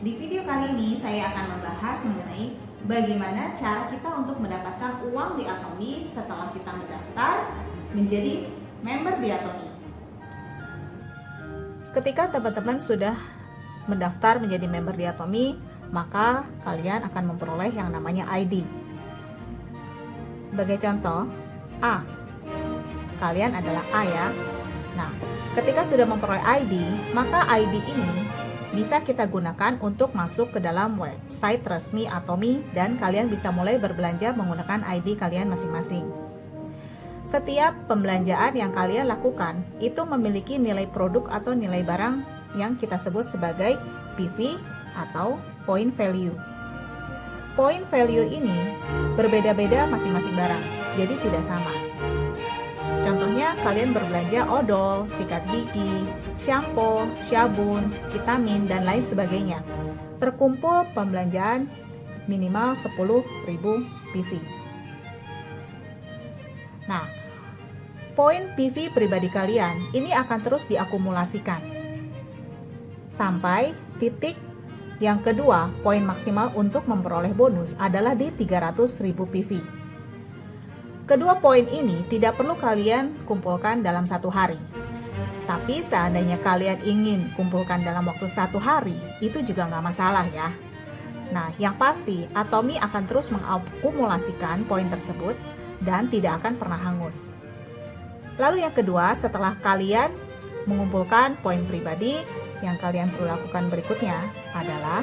Di video kali ini saya akan membahas mengenai bagaimana cara kita untuk mendapatkan uang di Atomi setelah kita mendaftar menjadi member di Atomi. Ketika teman-teman sudah mendaftar menjadi member di Atomi, maka kalian akan memperoleh yang namanya ID. Sebagai contoh, A. Kalian adalah A ya. Nah, ketika sudah memperoleh ID, maka ID ini bisa kita gunakan untuk masuk ke dalam website resmi Atomi dan kalian bisa mulai berbelanja menggunakan ID kalian masing-masing. Setiap pembelanjaan yang kalian lakukan itu memiliki nilai produk atau nilai barang yang kita sebut sebagai PV atau point value. Point value ini berbeda-beda masing-masing barang, jadi tidak sama. Contohnya kalian berbelanja odol, sikat gigi, shampoo, sabun, vitamin, dan lain sebagainya. Terkumpul pembelanjaan minimal 10.000 PV. Nah, poin PV pribadi kalian ini akan terus diakumulasikan sampai titik yang kedua. Poin maksimal untuk memperoleh bonus adalah di 300.000 PV. Kedua poin ini tidak perlu kalian kumpulkan dalam satu hari. Tapi seandainya kalian ingin kumpulkan dalam waktu satu hari, itu juga nggak masalah ya. Nah, yang pasti Atomi akan terus mengakumulasikan poin tersebut dan tidak akan pernah hangus. Lalu yang kedua, setelah kalian mengumpulkan poin pribadi, yang kalian perlu lakukan berikutnya adalah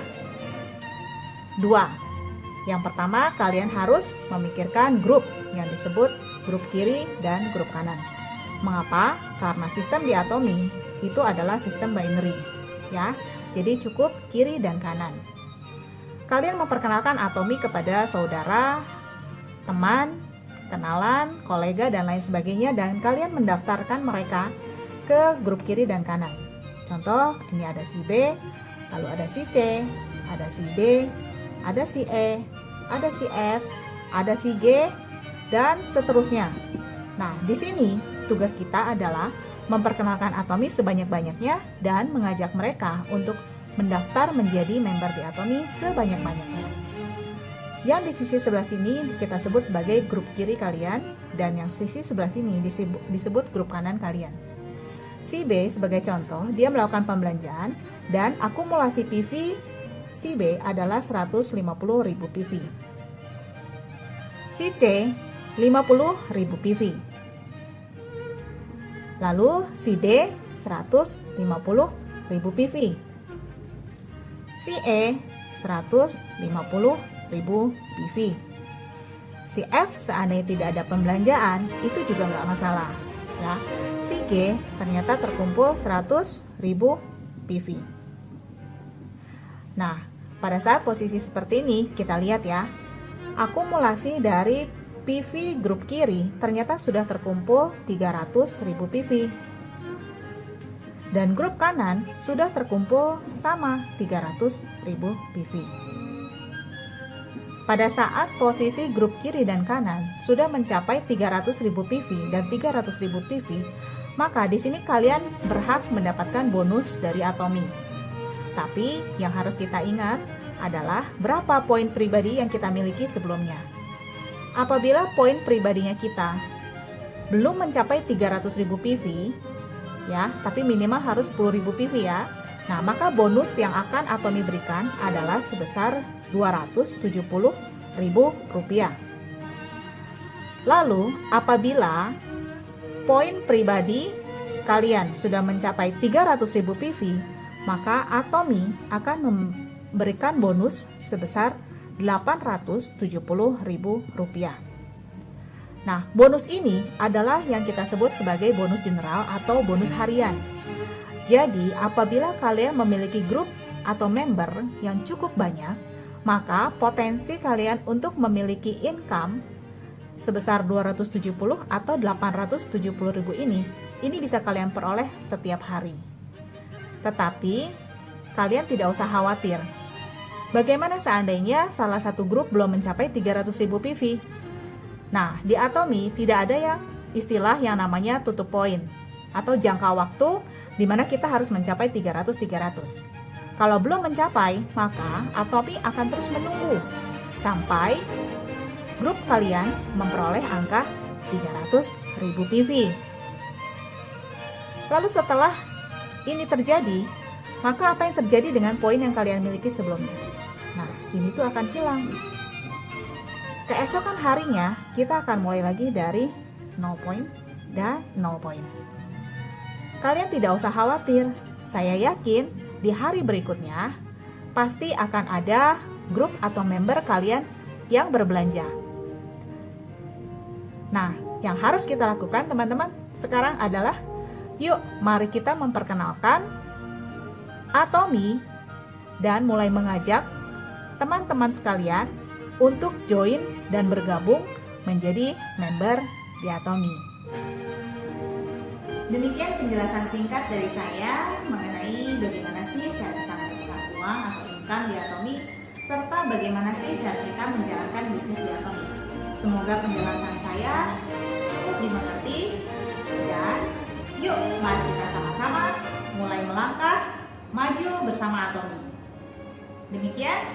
2. Yang pertama, kalian harus memikirkan grup yang disebut grup kiri dan grup kanan. Mengapa? Karena sistem di Atomi itu adalah sistem binary, ya. Jadi cukup kiri dan kanan. Kalian memperkenalkan Atomi kepada saudara, teman, kenalan, kolega, dan lain sebagainya, dan kalian mendaftarkan mereka ke grup kiri dan kanan. Contoh, ini ada si B, lalu ada si C, ada si D, ada si E, ada si F, ada si G, dan seterusnya. Nah, di sini tugas kita adalah memperkenalkan Atomi sebanyak-banyaknya dan mengajak mereka untuk mendaftar menjadi member di Atomi sebanyak-banyaknya. Yang di sisi sebelah sini kita sebut sebagai grup kiri kalian, dan yang sisi sebelah sini disebut grup kanan kalian. Si B sebagai contoh, dia melakukan pembelanjaan dan akumulasi PV si B adalah 150.000 PV. Si C 50.000 PV. Lalu si D 150.000 PV. Si E 150.000 PV. Si F seandainya tidak ada pembelanjaan itu juga nggak masalah ya. Si G ternyata terkumpul 100.000 PV. Nah, pada saat posisi seperti ini, kita lihat ya, akumulasi dari PV grup kiri ternyata sudah terkumpul 300.000 PV. Dan grup kanan sudah terkumpul sama 300.000 PV. Pada saat posisi grup kiri dan kanan sudah mencapai 300.000 PV dan 300.000 PV, maka di sini kalian berhak mendapatkan bonus dari Atomi. Tapi yang harus kita ingat adalah berapa poin pribadi yang kita miliki sebelumnya. Apabila poin pribadinya kita belum mencapai 300.000 PV ya, tapi minimal harus 10.000 PV ya. Nah, maka bonus yang akan Atomi berikan adalah sebesar Rp270.000. Lalu, apabila poin pribadi kalian sudah mencapai 300.000 PV, maka Atomi akan memberikan bonus sebesar Rp870.000. Nah, bonus ini adalah yang kita sebut sebagai bonus general atau bonus harian. Jadi, apabila kalian memiliki grup atau member yang cukup banyak, maka potensi kalian untuk memiliki income sebesar 270 atau 870.000 ini bisa kalian peroleh setiap hari. Tetapi, kalian tidak usah khawatir. Bagaimana seandainya salah satu grup belum mencapai 300.000 PV? Nah, di Atomi tidak ada yang istilah yang namanya tutup poin atau jangka waktu di mana kita harus mencapai 300. Kalau belum mencapai, maka Atomi akan terus menunggu sampai grup kalian memperoleh angka 300.000 PV. Lalu setelah ini terjadi, maka apa yang terjadi dengan poin yang kalian miliki sebelumnya? Nah, ini tuh akan hilang. Keesokan harinya, kita akan mulai lagi dari 0 poin dan 0 poin. Kalian tidak usah khawatir, saya yakin di hari berikutnya pasti akan ada grup atau member kalian yang berbelanja. Nah, yang harus kita lakukan teman-teman sekarang adalah, yuk mari kita memperkenalkan Atomi dan mulai mengajak teman-teman sekalian untuk join dan bergabung menjadi member di Atomi. Demikian penjelasan singkat dari saya mengenai bagaimana sih cara kita mendapatkan uang atau income di Atomi, serta bagaimana sih cara kita menjalankan bisnis di Atomi. Semoga penjelasan saya cukup dimengerti, dan yuk mari kita sama-sama mulai melangkah maju bersama Atomi. Demikian,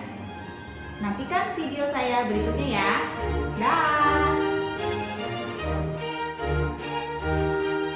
nantikan video saya berikutnya ya. Dah.